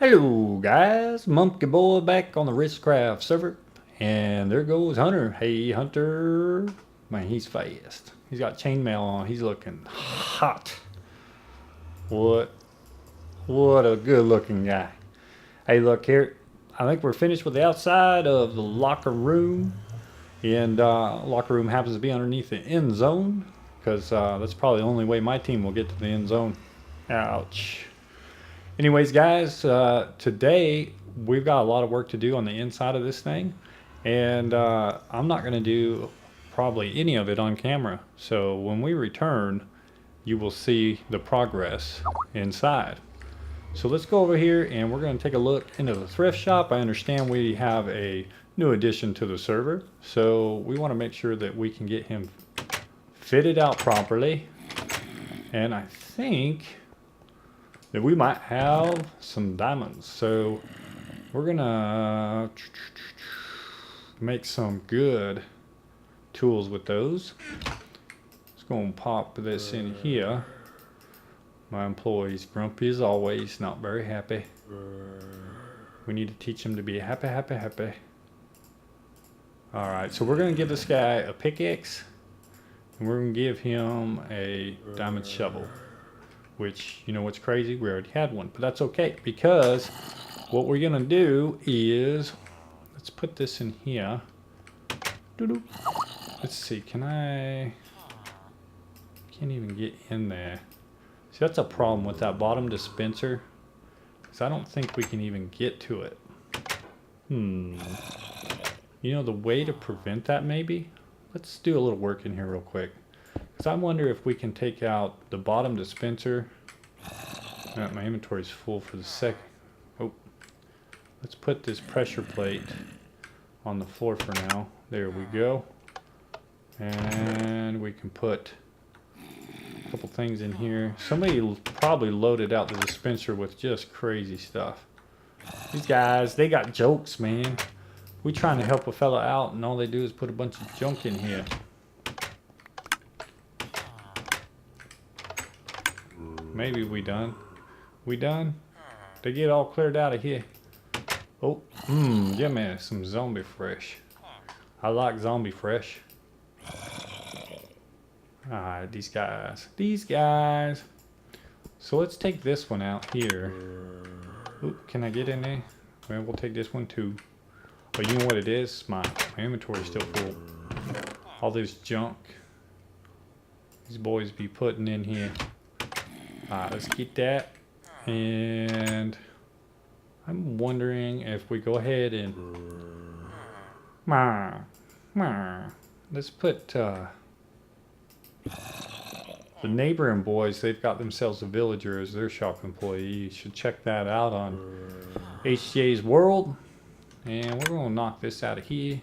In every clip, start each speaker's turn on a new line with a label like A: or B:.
A: Hello guys, MummkeyBoy back on the RisKCraft server, and there goes Hunter. Hey Hunter, man, he's fast. He's got chainmail on. He's looking hot. What? What a good-looking guy. Hey, look here. I think we're finished with the outside of the locker room, and locker room happens to be underneath the end zone, because that's probably the only way my team will get to the end zone. Ouch. Anyways, guys, today we've got a lot of work to do on the inside of this thing, and I'm not going to do probably any of it on camera. So when we return, you will see the progress inside. So let's go over here and we're going to take a look into the thrift shop. I understand we have a new addition to the server, so we want to make sure that we can get him fitted out properly. And I think that we might have some diamonds. So we're gonna make some good tools with those. Let's go and pop this in here. My employee's grumpy as always, not very happy. We need to teach him to be happy. Alright, so we're gonna give this guy a pickaxe, and we're gonna give him a diamond shovel. Which, you know what's crazy? We already had one, but that's okay, because what we're gonna do is, let's put this in here. Let's see, can't even get in there. See, that's a problem with that bottom dispenser, because I don't think we can even get to it. You know, the way to prevent that maybe? Let's do a little work in here real quick. Because I wonder if we can take out the bottom dispenser. My inventory's full for the second. Oh, let's put this pressure plate on the floor for now. There we go. And we can put a couple things in here. Somebody probably loaded out the dispenser with just crazy stuff. These guys, they got jokes, man. We trying to help a fella out and all they do is put a bunch of junk in here. Maybe we done. We done? They get all cleared out of here. Oh, give me some zombie fresh. I like zombie fresh. Alright, these guys. So let's take this one out here. Oop, can I get in there? Well, we'll take this one too. But you know what it is? My inventory is still full. All this junk these boys be putting in here. Alright, let's get that. And I'm wondering if we go ahead and let's put the neighboring boys, they've got themselves a villager as their shop employee. You should check that out on HJ's World. And we're going to knock this out of here.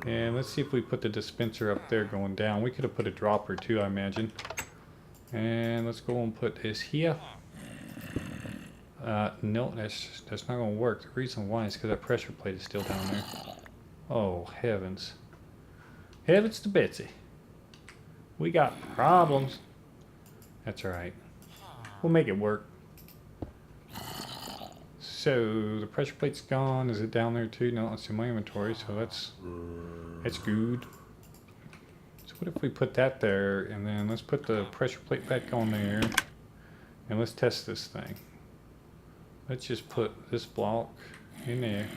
A: And let's see if we put the dispenser up there going down. We could have put a dropper too, I imagine. And let's go and put this here. No, that's not going to work. The reason why is because that pressure plate is still down there. Oh, heavens. Heavens to Betsy. We got problems. That's alright. We'll make it work. So, the pressure plate's gone. Is it down there too? No, it's in my inventory, so that's good. So what if we put that there, and then let's put the pressure plate back on there, and let's test this thing. Let's just put this block in there.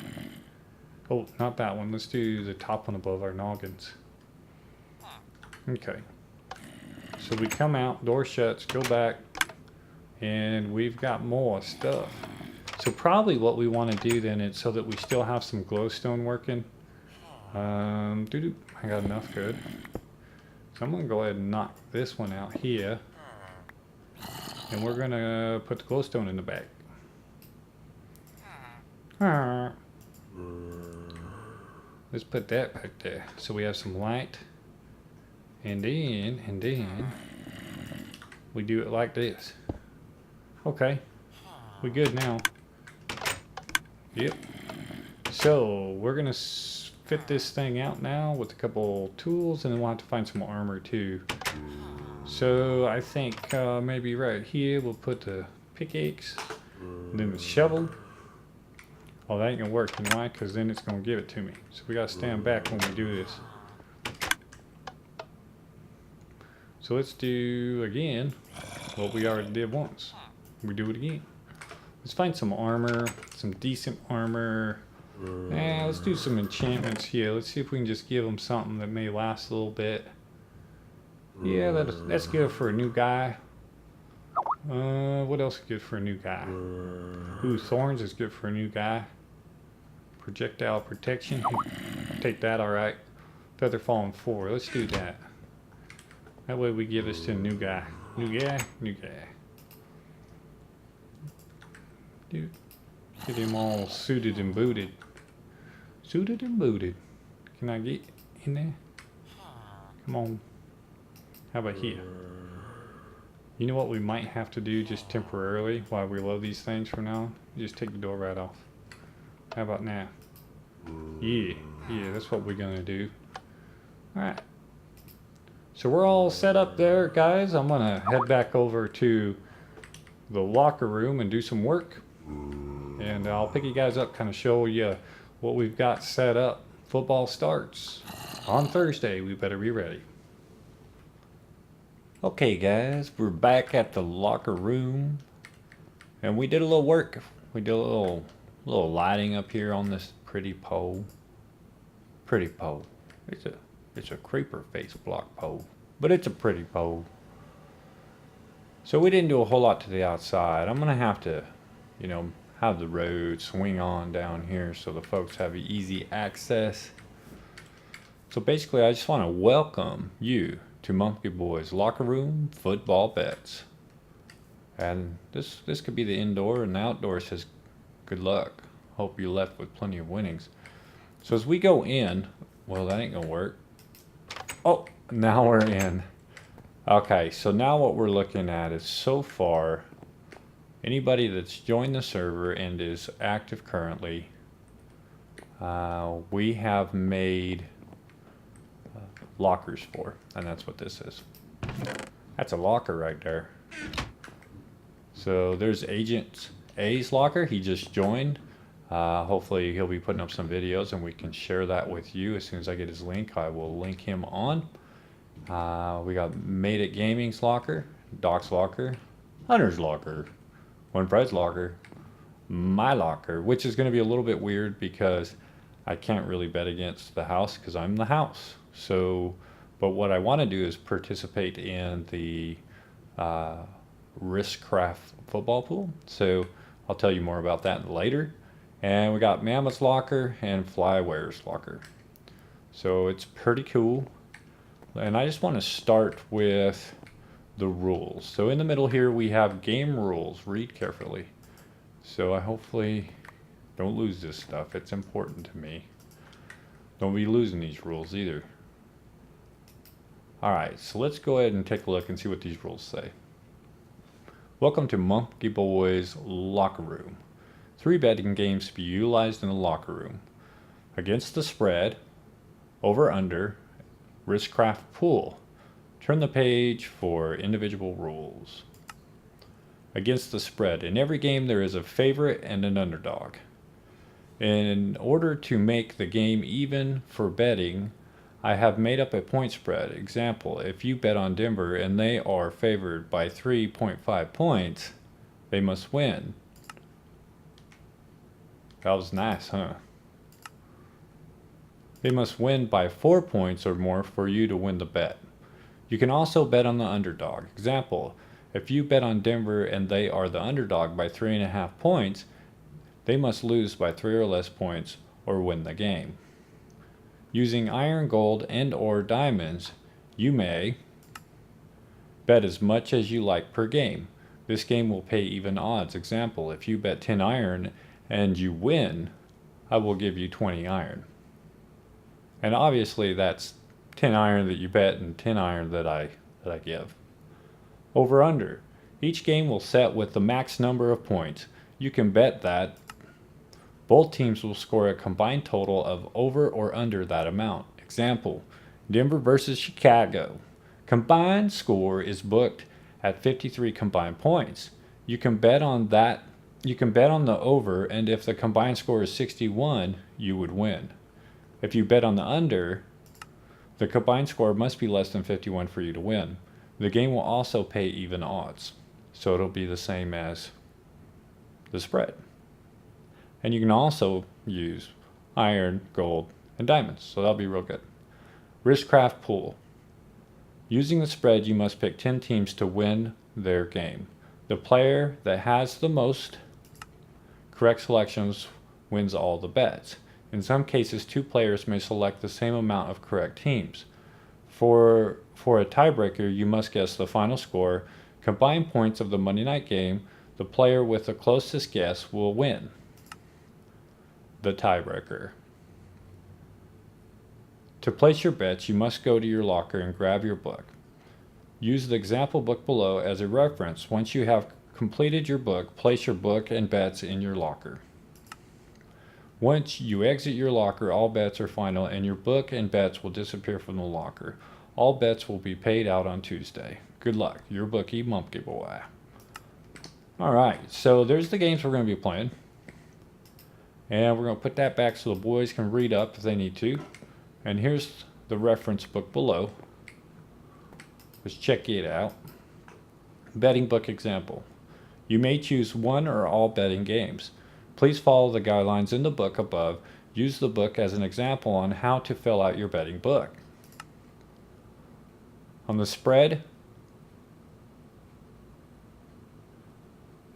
A: Oh, not that one. Let's do the top one above our noggins. Okay. So we come out, door shuts, go back, and we've got more stuff. So probably what we want to do then is so that we still have some glowstone working. I got enough, good. So I'm going to go ahead and knock this one out here. And we're going to put the glowstone in the back. Let's put that back there so we have some light. And then we do it like this. Okay. We good now. Yep. So we're going to fit this thing out now with a couple tools, and then we'll have to find some armor too. So I think maybe right here we'll put the pickaxe. And then the shovel. Oh, that ain't gonna work. You know why? Because then it's gonna give it to me. So we gotta stand back when we do this. So let's do again what we already did once. We do it again. Let's find some armor, some decent armor. Let's do some enchantments here. Let's see if we can just give them something that may last a little bit. Yeah, that's good for a new guy. What else is good for a new guy? Ooh, thorns is good for a new guy. Projectile protection. Take that, alright. Feather falling 4. Let's do that. That way we give this to a new guy. New guy, new guy. Dude, get him all suited and booted. Suited and booted. Can I get in there? Come on. How about here? You know what we might have to do just temporarily while we load these things for now? Just take the door right off. How about now? Yeah, that's what we're gonna do. Alright. So we're all set up there, guys. I'm gonna head back over to the locker room and do some work. And I'll pick you guys up, kind of show you what we've got set up. Football starts on Thursday. We better be ready. Okay, guys, we're back at the locker room, and we did a little work. We did a little lighting up here on this pretty pole. Pretty pole. It's a creeper face block pole, but it's a pretty pole. So we didn't do a whole lot to the outside. I'm gonna have to, you know, have the road swing on down here so the folks have easy access. So basically, I just want to welcome you to MummkeyBoy's locker room football bets. And this could be the indoor, and the outdoor says good luck. Hope you're left with plenty of winnings. So as we go in, well, that ain't gonna work. Oh, now we're in. Okay, so now what we're looking at is so far anybody that's joined the server and is active currently, we have made lockers for, and that's what this is. That's a locker right there. So there's Agent A's locker. He just joined. Hopefully he'll be putting up some videos and we can share that with you. As soon as I get his link, I will link him on. We got Made It Gaming's locker, Doc's locker, Hunter's locker, One Fred's locker, my locker, which is going to be a little bit weird because I can't really bet against the house because I'm the house. So, but what I want to do is participate in the RisKCraft football pool. So I'll tell you more about that later. And we got Mammoth's locker and Flyware's locker. So it's pretty cool. And I just want to start with the rules. So in the middle here we have game rules. Read carefully. So I hopefully don't lose this stuff. It's important to me. Don't be losing these rules either. Alright, so let's go ahead and take a look and see what these rules say. Welcome to MummkeyBoy's locker room. 3 betting games to be utilized in the locker room. Against the spread, over under, RisKCraft pool. Turn the page for individual rules. Against the spread. In every game there is a favorite and an underdog. In order to make the game even for betting, I have made up a point spread. Example, if you bet on Denver and they are favored by 3.5 points, they must win. That was nice, huh? They must win by 4 points or more for you to win the bet. You can also bet on the underdog. Example, if you bet on Denver and they are the underdog by 3.5 points, they must lose by 3 or less points or win the game. Using iron, gold, and or diamonds, you may bet as much as you like per game. This game will pay even odds. Example, if you bet 10 iron and you win, I will give you 20 iron. And obviously that's 10 iron that you bet and 10 iron that I give. Over under. Each game will set with the max number of points. You can bet that both teams will score a combined total of over or under that amount. Example, Denver versus Chicago. Combined score is booked at 53 combined points. You can bet on that you can bet on the over, and if the combined score is 61, you would win. If you bet on the under, the combined score must be less than 51 for you to win. The game will also pay even odds, so it'll be the same as the spread. And you can also use iron, gold, and diamonds, so that'll be real good. RisKCraft pool. Using the spread, you must pick 10 teams to win their game. The player that has the most correct selections wins all the bets. In some cases, 2 players may select the same amount of correct teams. For a tiebreaker, you must guess the final score, combined points of the Monday night game. The player with the closest guess will win the tiebreaker. To place your bets, you must go to your locker and grab your book. Use the example book below as a reference. Once you have completed your book, place your book and bets in your locker. Once you exit your locker, all bets are final and your book and bets will disappear from the locker. All bets will be paid out on Tuesday. Good luck. Your bookie, MummkeyBoy. Alright, so there's the games we're going to be playing. And we're going to put that back so the boys can read up if they need to. And here's the reference book below. Let's check it out. Betting book example. You may choose one or all betting games. Please follow the guidelines in the book above. Use the book as an example on how to fill out your betting book. On the spread,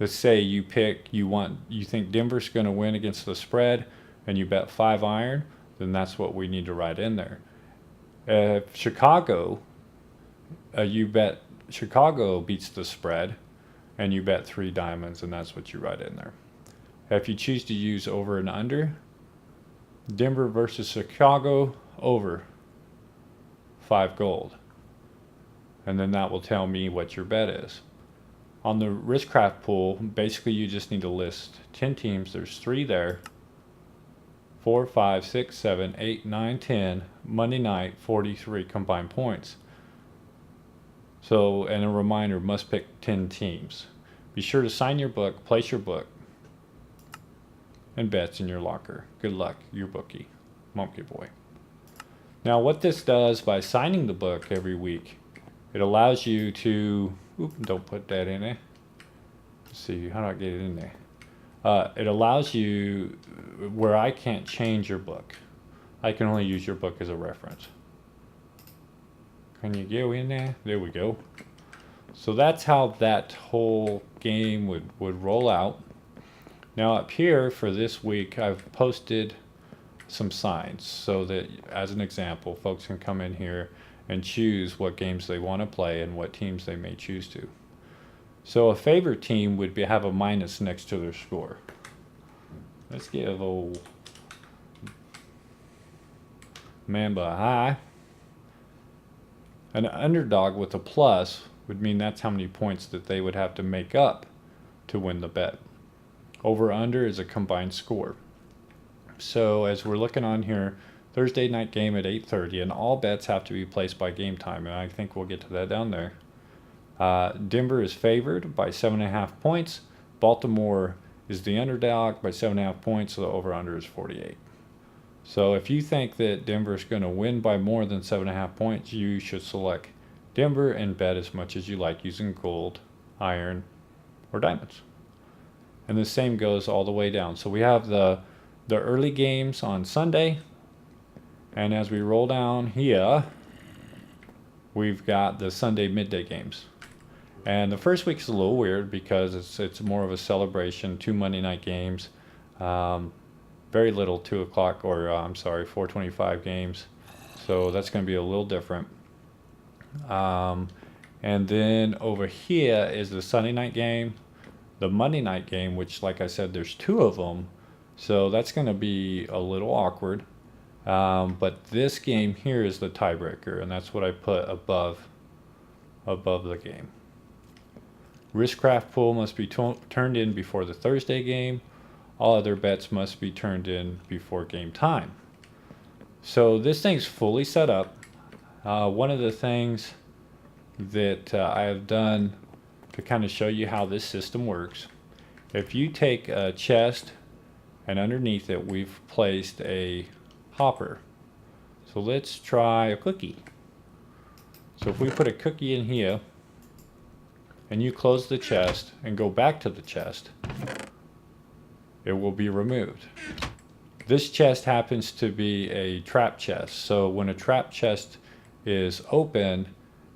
A: let's say you think Denver's going to win against the spread and you bet 5 iron, then that's what we need to write in there. If Chicago, you bet Chicago beats the spread and you bet 3 diamonds, and that's what you write in there. If you choose to use over and under, Denver versus Chicago over 5 gold. And then that will tell me what your bet is. On the RisKCraft pool, basically you just need to list 10 teams. There's 3 there. 4, 5, 6, 7, 8, 9, 10. Monday night, 43 combined points. So, and a reminder, must pick 10 teams. Be sure to sign your book, place your book, and bets in your locker. Good luck, your bookie, MummkeyBoy. Now what this does by signing the book every week, it allows you to, don't put that in there. Let's see, how do I get it in there? It allows you, where I can't change your book. I can only use your book as a reference. Can you go in there? There we go. So that's how that whole game would roll out. Now up here for this week, I've posted some signs so that, as an example, folks can come in here and choose what games they want to play and what teams they may choose to. So a favorite team would have a minus next to their score. Let's give old Mamba a high. An underdog with a plus would mean that's how many points that they would have to make up to win the bet. Over under is a combined score. So as we're looking on here, Thursday night game at 8:30, and all bets have to be placed by game time, and I think we'll get to that down there. Denver is favored by 7.5 points. Baltimore is the underdog by 7.5 points, so the over-under is 48. So if you think that Denver is going to win by more than 7.5 points, you should select Denver and bet as much as you like using gold, iron, or diamonds. And the same goes all the way down. So we have the early games on Sunday, and as we roll down here, we've got the Sunday midday games. And the first week is a little weird because it's more of a celebration, 2 Monday night games, very little 2 o'clock or 4:25 games. So that's going to be a little different. And then over here is the Sunday night game, the Monday night game, which, like I said, there's 2 of them. So that's going to be a little awkward. But this game here is the tiebreaker, and that's what I put above the game. RisKCraft pool must be turned in before the Thursday game. All other bets must be turned in before game time. So this thing's fully set up. One of the things that I have done to kind of show you how this system works if you take a chest and underneath it we've placed a hopper. So let's try a cookie. So if we put a cookie in here and you close the chest and go back to the chest, it will be removed. This chest happens to be a trap chest. So when a trap chest is open,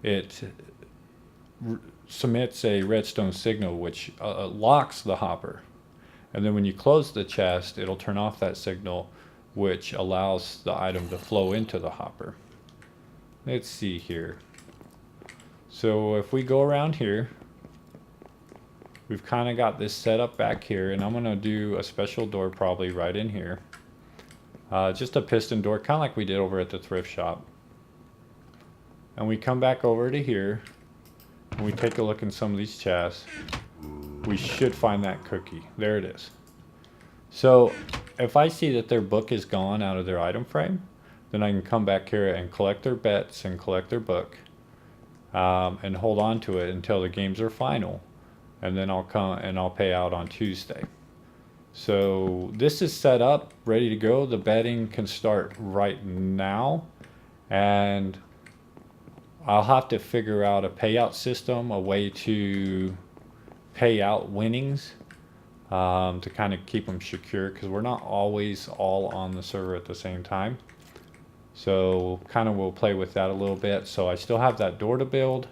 A: it submits a redstone signal which locks the hopper. And then when you close the chest, it'll turn off that signal, which allows the item to flow into the hopper. Let's see here. So if we go around here, we've kind of got this set up back here, and I'm going to do a special door probably right in here. Just a piston door, kind of like we did over at the thrift shop. And we come back over to here, and we take a look in some of these chests. We should find that cookie. There it is. So if I see that their book is gone out of their item frame, then I can come back here and collect their bets and collect their book, and hold on to it until the games are final. And then I'll come and I'll pay out on Tuesday. So this is set up, ready to go. The betting can start right now, and I'll have to figure out a payout system, a way to pay out winnings, to kind of keep them secure, because we're not always all on the server at the same time. So kind of we'll play with that a little bit. So I still have that door to build.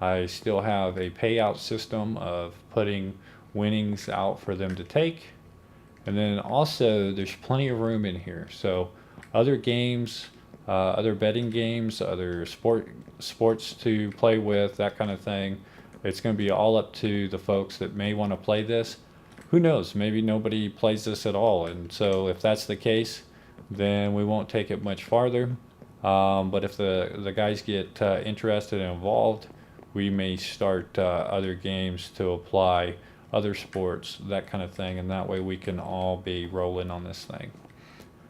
A: I still have a payout system of putting winnings out for them to take. And then also there's plenty of room in here. So other games, other betting games, other sports to play with, that kind of thing. It's going to be all up to the folks that may want to play this. Who knows? Maybe nobody plays this at all. And so if that's the case, then we won't take it much farther. But if the guys get interested and involved, we may start other games to apply, other sports, that kind of thing, and that way we can all be rolling on this thing.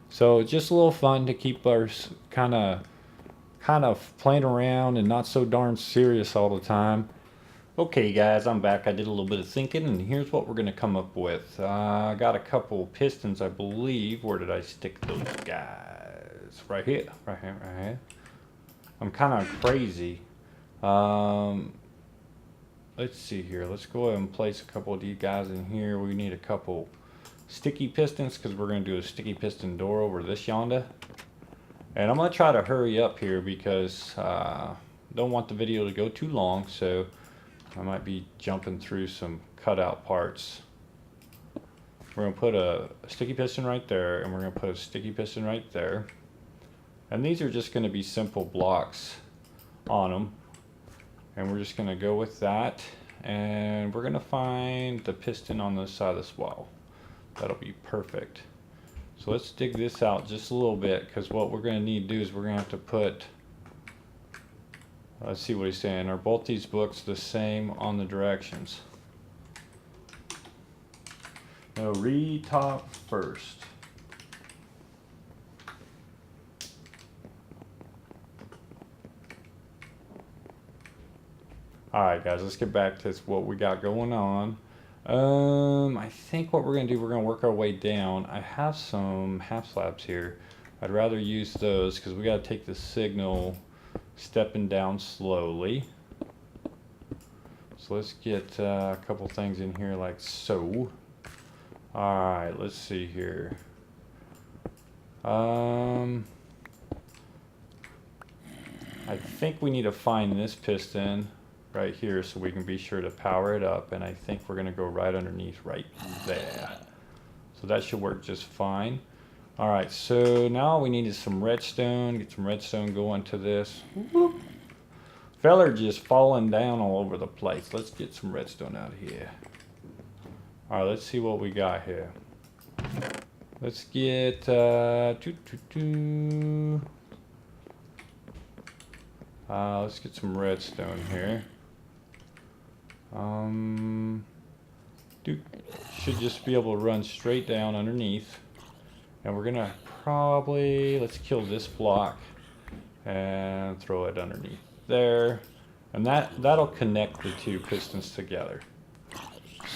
A: So just a little fun to keep us kind of playing around and not so darn serious all the time. Okay guys, I'm back. I did a little bit of thinking, and here's what we're going to come up with. I got a couple pistons, I believe. Where did I stick those guys? Right here, right here, right here. I'm kind of crazy. Let's see here. Let's go ahead and place a couple of these guys in here. We need a couple sticky pistons because we're going to do a sticky piston door over this yonder. And I'm going to try to hurry up here because don't want the video to go too long, so I might be jumping through some cutout parts. We're going to put a sticky piston right there, and we're going to put a sticky piston right there. And these are just going to be simple blocks on them. And we're just going to go with that, and we're going to find the piston on this side as well. That'll be perfect. So let's dig this out just a little bit, because what we're going to need to do is we're going to have to put, let's see what he's saying, are both these books the same on the directions? No, read top first. Alright guys, let's get back to what we got going on. I think what we're going to do, we're going to work our way down. I have some half slabs here. I'd rather use those because we got to take the signal stepping down slowly. So let's get a couple things in here like so. Alright, let's see here. I think we need to find this piston right here so we can be sure to power it up, and I think we're going to go right underneath right there. So that should work just fine. Alright, so now we need some redstone. Get some redstone going to this. Whoop. Feller just falling down all over the place. Let's get some redstone out of here. Alright, let's see what we got here. Let's get let's get some redstone here. Should just be able to run straight down underneath, and we're gonna probably, let's kill this block and throw it underneath there, and that'll connect the two pistons together.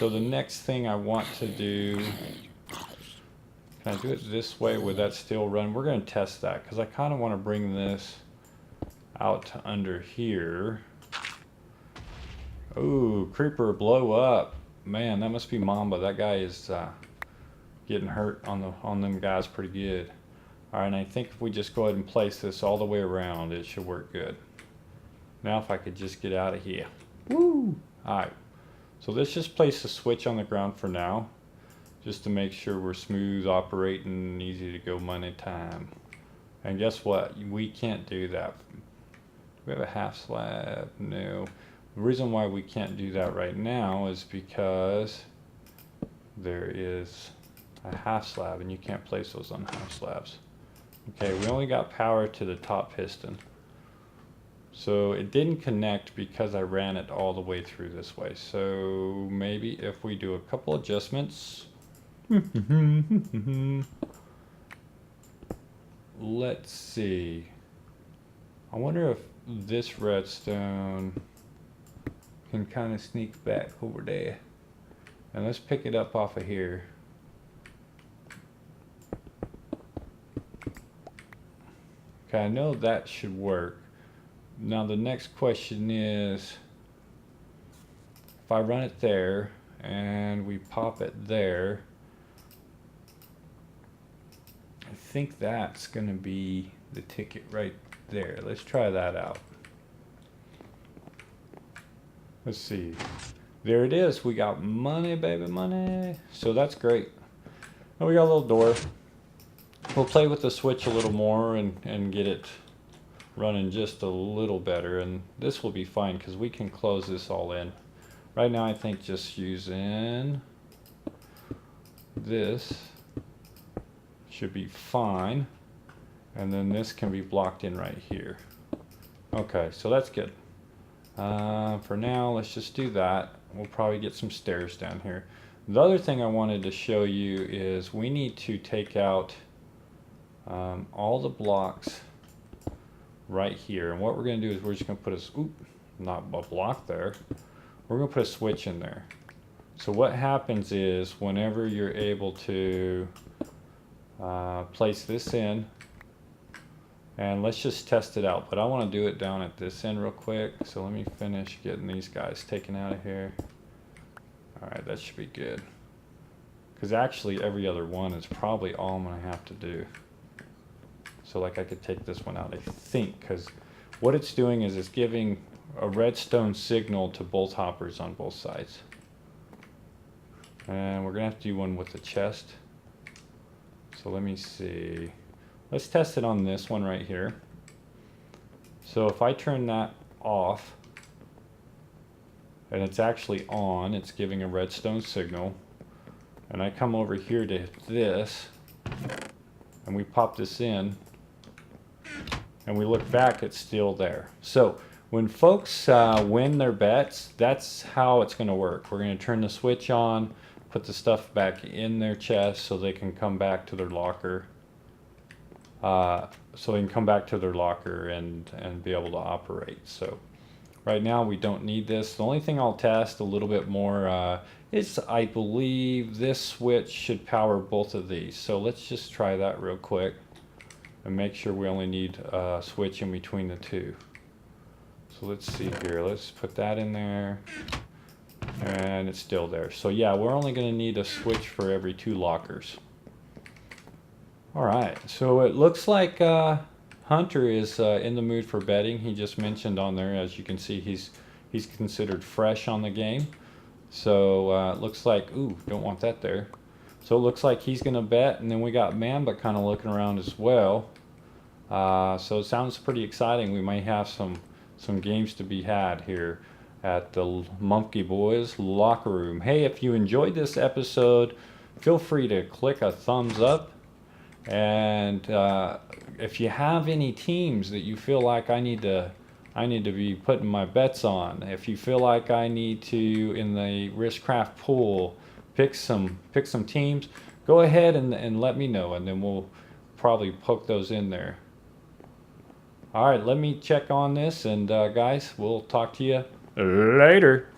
A: So the next thing I want to do, can I do it this way? Would that still run? We're going to test that because I kind of want to bring this out to under here. Ooh, creeper blow up. Man, that must be Mamba. That guy is getting hurt on them guys pretty good. All right, and I think if we just go ahead and place this all the way around, it should work good. Now if I could just get out of here. Woo! All right, so let's just place a switch on the ground for now, just to make sure we're smooth operating, easy to go money time. And guess what? We can't do that. Do we have a half slab? No. The reason why we can't do that right now is because there is a half slab and you can't place those on half slabs. Okay, we only got power to the top piston. So it didn't connect because I ran it all the way through this way. So maybe if we do a couple adjustments. Let's see. I wonder if this redstone can kind of sneak back over there. And let's pick it up off of here. Okay, I know that should work. Now the next question is, if I run it there and we pop it there, I think that's going to be the ticket right there. Let's try that out. Let's see. There it is. We got money, baby, money. So that's great. Now we got a little door. We'll play with the switch a little more and get it running just a little better. And this will be fine because we can close this all in. Right now I think just using this should be fine. And then this can be blocked in right here. Okay, so that's good. For now, let's just do that. We'll probably get some stairs down here. The other thing I wanted to show you is we need to take out all the blocks right here. And what we're going to do is we're just going to put not a block there. We're going to put a switch in there. So what happens is whenever you're able to place this in, and let's just test it out, but I want to do it down at this end real quick. So let me finish getting these guys taken out of here. Alright, that should be good. Because actually every other one is probably all I'm going to have to do. So like I could take this one out, I think, because what it's doing is it's giving a redstone signal to bolt hoppers on both sides. And we're going to have to do one with the chest. So let me see. Let's test it on this one right here. So if I turn that off, and it's actually on, it's giving a redstone signal, and I come over here to this, and we pop this in, and we look back, it's still there. So when folks win their bets, that's how it's going to work. We're going to turn the switch on, put the stuff back in their chest so they can come back to their locker. And be able to operate. So right now we don't need this. The only thing I'll test a little bit more is I believe this switch should power both of these. So let's just try that real quick and make sure we only need a switch in between the two. So let's see here. Let's put that in there. And it's still there. So yeah, we're only going to need a switch for every 2 lockers. Alright, so it looks like Hunter is in the mood for betting. He just mentioned on there, as you can see, he's considered fresh on the game. So it looks like, ooh, don't want that there. So it looks like he's going to bet, and then we got Mamba kind of looking around as well. So it sounds pretty exciting. We might have some games to be had here at the MummkeyBoys locker room. Hey, if you enjoyed this episode, feel free to click a thumbs up. And if you have any teams that you feel like I need to be putting my bets on, if you feel like I need to, in the RisKCraft pool, pick some teams, go ahead and let me know, and then we'll probably poke those in there. All right, let me check on this, and guys, we'll talk to you later.